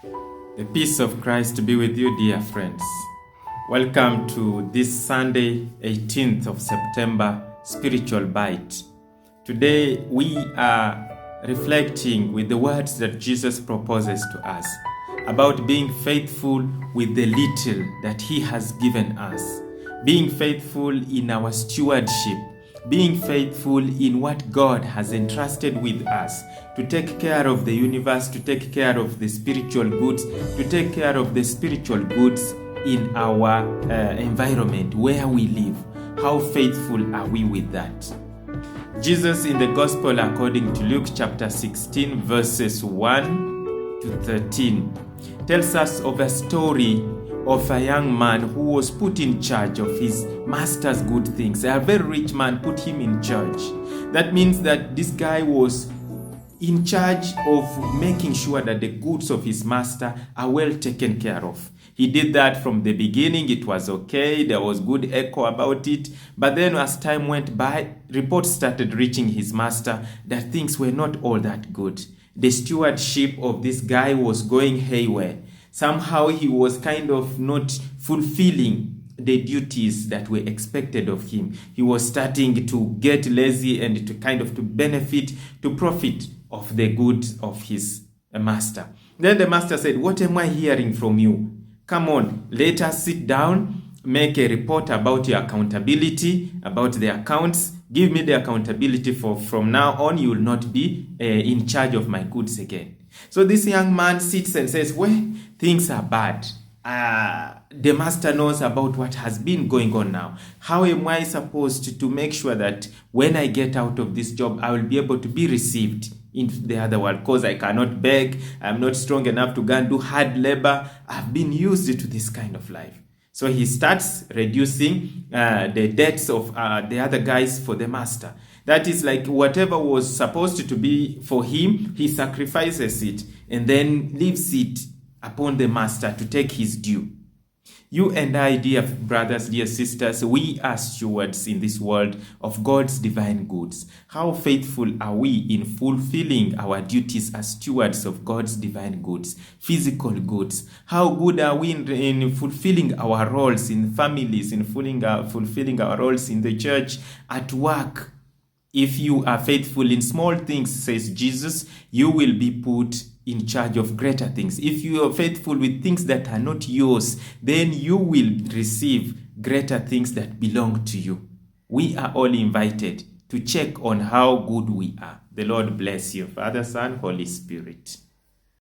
The peace of Christ be with you, dear friends. Welcome to this Sunday, 18th of September, Spiritual Bite. Today we are reflecting with the words that Jesus proposes to us about being faithful with the little that He has given us, being faithful in our stewardship, being faithful in what God has entrusted with us to take care of the universe, to take care of the spiritual goods, to take care of the spiritual goods in our environment where we live. How faithful are we with that? Jesus in the Gospel according to Luke chapter 16 verses 1 to 13 tells us of a story of a young man who was put in charge of his master's good things. A very rich man put him in charge. That means that this guy was in charge of making sure that the goods of his master are well taken care of. He did that from the beginning. It was okay. There was good echo about it. But then as time went by, reports started reaching his master that things were not all that good. The stewardship of this guy was going haywire. Somehow he was kind of not fulfilling the duties that were expected of him. He was starting to get lazy and to kind of to benefit, to profit of the goods of his master. Then the master said, "What am I hearing from you? Come on, let us sit down, make a report about your accountability, about the accounts. Give me the accountability from now on. You will not be in charge of my goods again." So this young man sits and says, well, things are bad. The master knows about what has been going on now. How am I supposed to make sure that when I get out of this job, I will be able to be received into the other world? Because I cannot beg. I'm not strong enough to go and do hard labor. I've been used to this kind of life. So he starts reducing the debts of the other guys for the master. That is like whatever was supposed to be for him, he sacrifices it and then leaves it upon the master to take his due. You and I, dear brothers, dear sisters, we are stewards in this world of God's divine goods. How faithful are we in fulfilling our duties as stewards of God's divine goods, physical goods? How good are we in fulfilling our roles in families, in fulfilling our roles in the church, at work? If you are faithful in small things, says Jesus, you will be put in charge of greater things. If you are faithful with things that are not yours, then you will receive greater things that belong to you. We are all invited to check on how good we are. The Lord bless you, Father, Son, Holy Spirit.